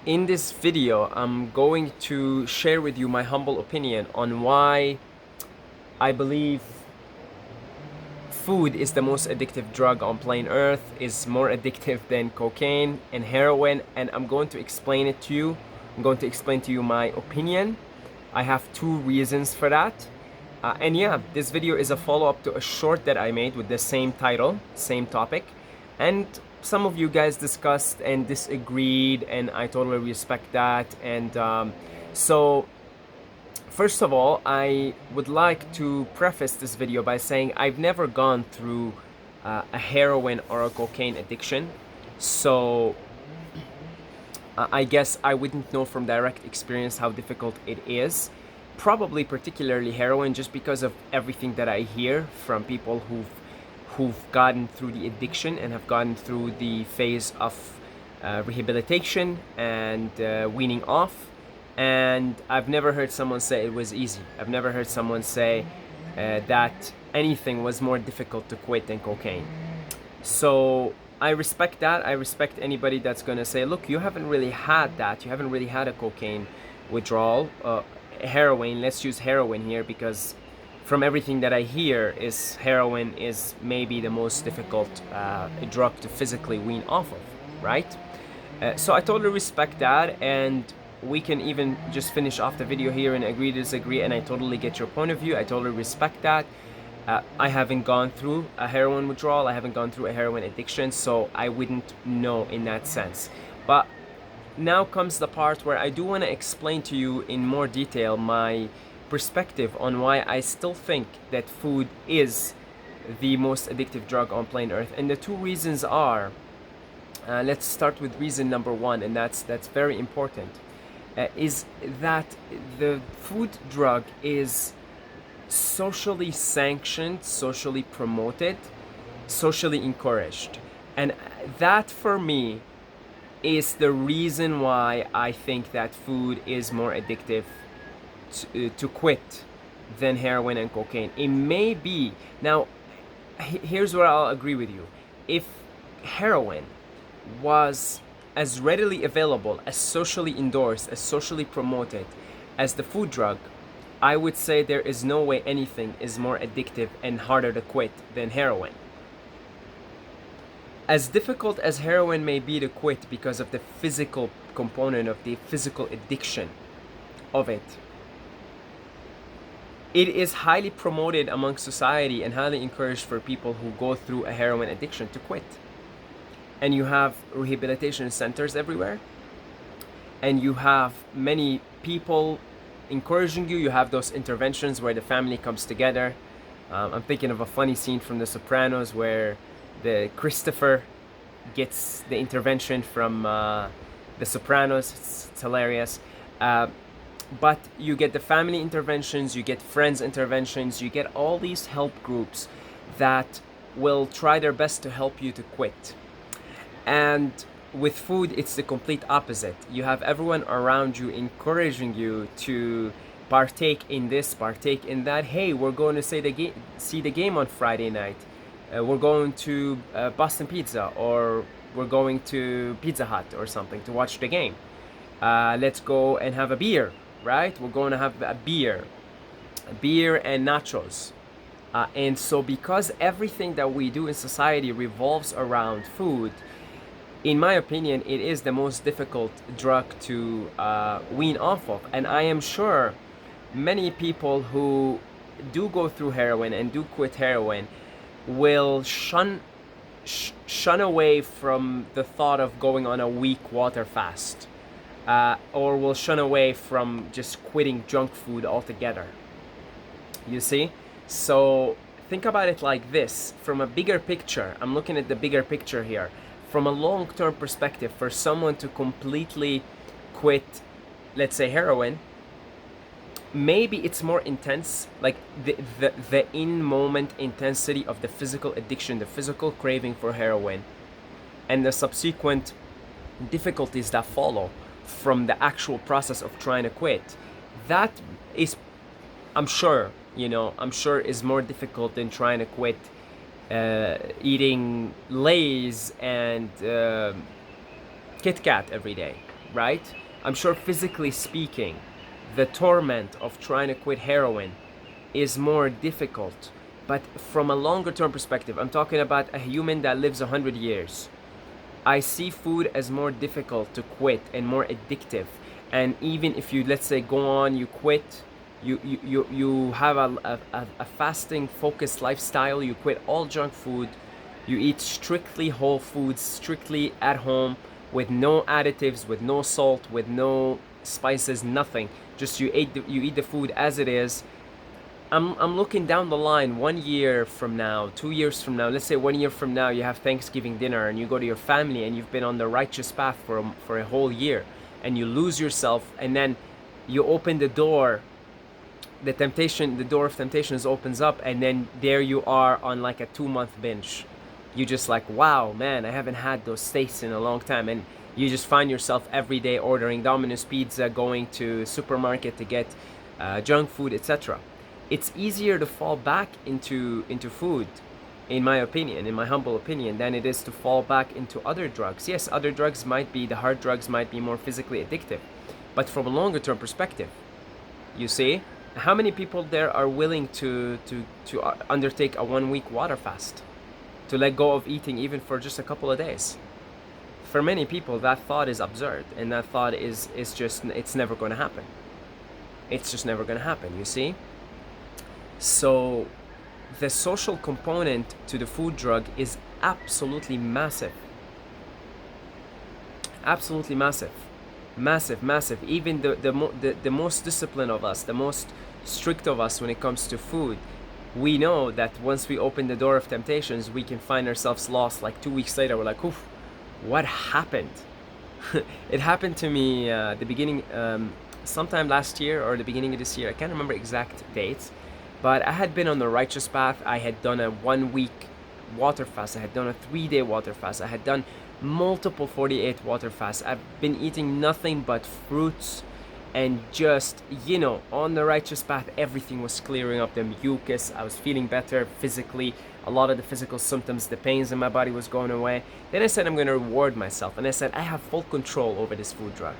In this video, I'm going to share with you my humble opinion on why I believe food is the most addictive drug on planet Earth, is more addictive than cocaine and heroin, and I'm going to explain it to you. I'm going to explain to you my opinion. I have two reasons for that. And yeah, this video is a follow-up to a short that I made with the same title, same topic. And some of you guys discussed and disagreed, and I totally respect that. And so first of all, I would like to preface this video by saying I've never gone through a heroin or a cocaine addiction. So I guess I wouldn't know from direct experience how difficult it is. Probably particularly heroin, just because of everything that I hear from people who've gotten through the addiction and have gotten through the phase of rehabilitation and weaning off. And I've never heard someone say it was easy. I've never heard someone say that anything was more difficult to quit than cocaine. So I respect that. I respect anybody that's gonna say, look, you haven't really had that. You haven't really had a cocaine withdrawal. Heroin, let's use heroin here, because from everything that I hear is heroin is maybe the most difficult drug to physically wean off of, right? So I totally respect that, and we can even just finish off the video here and agree to disagree, and I totally get your point of view. I totally respect that. I haven't gone through a heroin withdrawal. I haven't gone through a heroin addiction, so I wouldn't know in that sense. But now comes the part where I do want to explain to you in more detail my perspective on why I still think that food is the most addictive drug on planet Earth. And the two reasons are, let's start with reason number one, and that's very important, is that the food drug is socially sanctioned, socially promoted, socially encouraged. And that for me is the reason why I think that food is more addictive to quit than heroin and cocaine. It may be, now here's where I'll agree with you. If heroin was as readily available, as socially endorsed, as socially promoted as the food drug, I would say there is no way anything is more addictive and harder to quit than heroin. As difficult as heroin may be to quit because of the physical component of the physical addiction of it, it is highly promoted among society and highly encouraged for people who go through a heroin addiction to quit. And you have rehabilitation centers everywhere, and you have many people encouraging you. You have those interventions where the family comes together. I'm thinking of a funny scene from The Sopranos where the Christopher gets the intervention from The Sopranos. It's hilarious. But you get the family interventions, you get friends interventions, you get all these help groups that will try their best to help you to quit. And with food, it's the complete opposite. You have everyone around you encouraging you to partake in this, partake in that. Hey, we're going to see the game on Friday night. We're going to Boston Pizza, or we're going to Pizza Hut or something to watch the game. Let's go and have a beer, right? We're going to have a beer and nachos. And so because everything that we do in society revolves around food, in my opinion, it is the most difficult drug to wean off of. And I am sure many people who do go through heroin and do quit heroin will shun away from the thought of going on a week water fast, or will shun away from just quitting junk food altogether. You see? So think about it like this. From a bigger picture, I'm looking at the bigger picture here. From a long-term perspective, for someone to completely quit, let's say heroin, maybe it's more intense, like the in-moment intensity of the physical addiction, the physical craving for heroin, and the subsequent difficulties that follow from the actual process of trying to quit. That is, I'm sure is more difficult than trying to quit eating Lay's and Kit Kat every day, right? I'm sure physically speaking, the torment of trying to quit heroin is more difficult. But from a longer term perspective, I'm talking about a human that lives 100 years. I see food as more difficult to quit and more addictive. And even if you, let's say, go on, you quit, you have a fasting focused lifestyle, you quit all junk food, you eat strictly whole foods, strictly at home, with no additives, with no salt, with no spices, nothing. Just you eat the food as it is. I'm looking down the line 1 year from now, 2 years from now. Let's say 1 year from now, you have Thanksgiving dinner and you go to your family and you've been on the righteous path for a whole year, and you lose yourself, and then you open the door, the door of temptations opens up, and then there you are on like a 2 month binge. You just like, wow, man, I haven't had those steaks in a long time, and you just find yourself every day ordering Domino's pizza, going to supermarket to get junk food, etc. It's easier to fall back into food, in my opinion, in my humble opinion, than it is to fall back into other drugs. Yes, other drugs might be, the hard drugs might be more physically addictive, but from a longer term perspective, you see, how many people there are willing to undertake a 1 week water fast, to let go of eating even for just a couple of days? For many people, that thought is absurd, and that thought is just, it's never going to happen. It's just never going to happen, you see? So the social component to the food drug is absolutely massive. Absolutely massive. Massive, massive. Even the most disciplined of us, the most strict of us when it comes to food, we know that once we open the door of temptations, we can find ourselves lost. Like 2 weeks later, we're like, oof, what happened? It happened to me the beginning, sometime last year or the beginning of this year. I can't remember exact dates. But I had been on the righteous path. I had done a 1 week water fast. I had done a 3-day water fast. I had done multiple 48 water fasts. I've been eating nothing but fruits, and just, you know, on the righteous path, everything was clearing up. The mucus, I was feeling better physically. A lot of the physical symptoms, the pains in my body was going away. Then I said, I'm going to reward myself. And I said, I have full control over this food drug.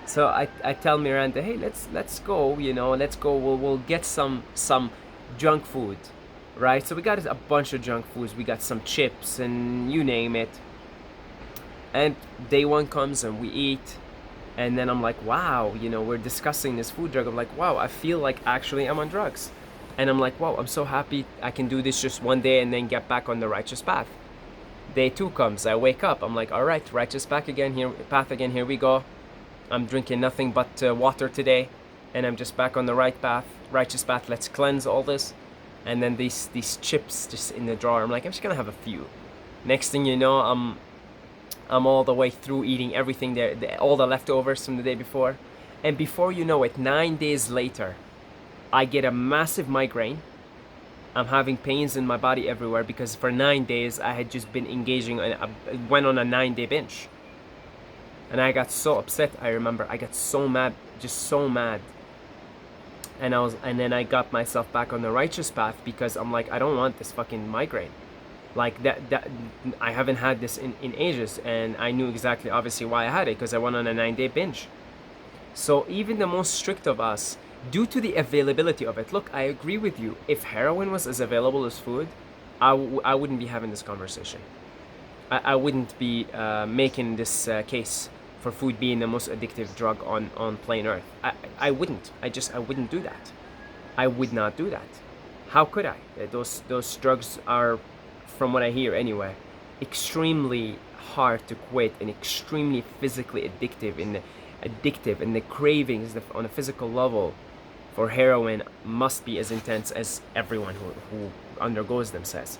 So I tell Miranda, hey, let's go, you know, let's go. We'll get some junk food, right? So we got a bunch of junk foods. We got some chips and you name it. And day one comes and we eat, and then I'm like, wow, you know, we're discussing this food drug. I'm like, wow, I feel like actually I'm on drugs. And I'm like, wow, I'm so happy I can do this just one day and then get back on the righteous path. Day two comes, I wake up, I'm like, all right, righteous path again, here we go. I'm drinking nothing but water today, and I'm just back on the righteous path. Let's cleanse all this. And then these chips just in the drawer. I'm like, I'm just gonna have a few. Next thing you know, I'm all the way through eating everything there, all the leftovers from the day before. And before you know it, 9 days later, I get a massive migraine. I'm having pains in my body everywhere because for 9 days I had just been engaging, went on a 9-day binge. And I got so upset. I remember I got so mad, just so mad. And then I got myself back on the righteous path because I'm like, I don't want this fucking migraine. Like that I haven't had this in ages, and I knew exactly obviously why I had it, because I went on a 9-day binge. So even the most strict of us, due to the availability of it, look, I agree with you. If heroin was as available as food, I wouldn't be having this conversation. I wouldn't be making this case for food being the most addictive drug on planet Earth. I wouldn't. I wouldn't do that. I would not do that. How could I? Those drugs are, from what I hear anyway, extremely hard to quit and extremely physically addictive. And the cravings on a physical level for heroin must be as intense as everyone who undergoes them says.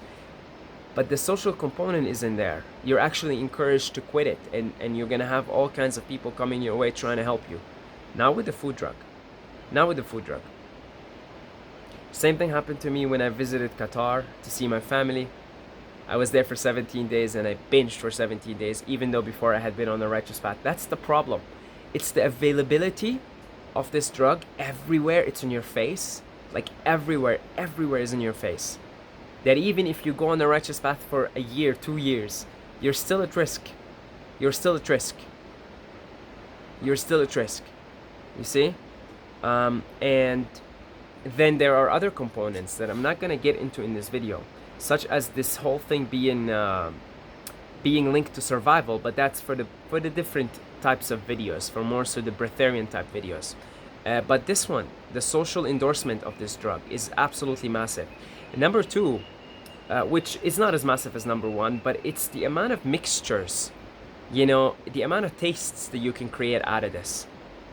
But the social component isn't there. You're actually encouraged to quit it, and you're gonna have all kinds of people coming your way trying to help you. Not with the food drug. Same thing happened to me when I visited Qatar to see my family. I was there for 17 days and I binged for 17 days, even though before I had been on the righteous path. That's the problem. It's the availability of this drug everywhere. It's in your face. Like everywhere is in your face. That even if you go on the righteous path for a year, 2 years, you're still at risk. you're still at risk. You see? And then there are other components that I'm not going to get into in this video, such as this whole thing being linked to survival, but that's for the different types of videos, for more so the Breatharian type videos. But this one, the social endorsement of this drug, is absolutely massive. Number two, which is not as massive as number one, but it's the amount of mixtures, you know, the amount of tastes that you can create out of this.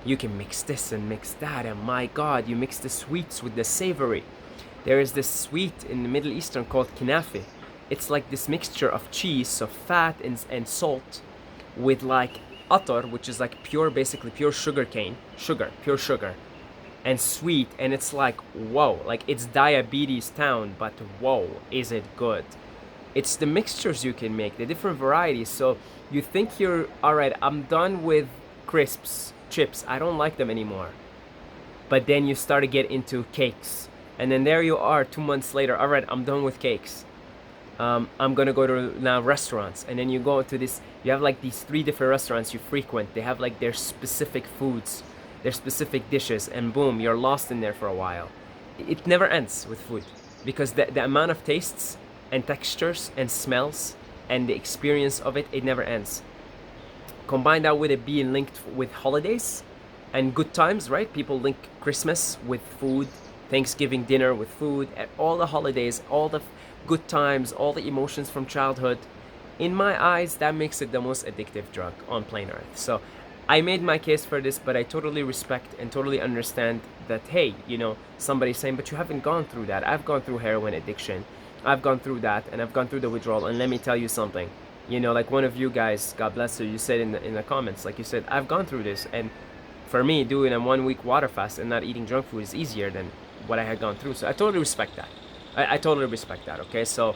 You can mix this and mix that, and my God, you mix the sweets with the savory. There is this sweet in the Middle Eastern called kinafi. It's like this mixture of cheese, so fat and salt, with like atar, which is like basically pure sugar, pure sugar, and sweet, and it's like, whoa, like it's diabetes town, but whoa, is it good. It's the mixtures you can make, the different varieties. So you think you're, all right, I'm done with crisps, chips, I don't like them anymore. But then you start to get into cakes, and then there you are 2 months later, all right, I'm done with cakes. I'm gonna go to now restaurants, and then you go to this, you have like these 3 different restaurants you frequent. They have like their specific foods, their specific dishes, and boom, you're lost in there for a while. It never ends with food, because the amount of tastes and textures and smells and the experience of it, it never ends. Combine that with it being linked with holidays and good times, right? People link Christmas with food, Thanksgiving dinner with food, and all the holidays, all the good times, all the emotions from childhood. In my eyes, that makes it the most addictive drug on planet Earth. So I made my case for this, but I totally respect and totally understand that, hey, you know, somebody's saying, but you haven't gone through that. I've gone through heroin addiction. I've gone through that, and I've gone through the withdrawal. And let me tell you something. You know, like one of you guys, God bless you said in the comments, like you said, I've gone through this. And for me, doing a 1 week water fast and not eating junk food is easier than what I had gone through. So I totally respect that. I totally respect that, okay? So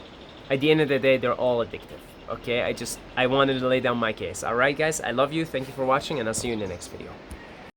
at the end of the day, they're all addictive, okay? I wanted to lay down my case. All right, guys, I love you. Thank you for watching, and I'll see you in the next video.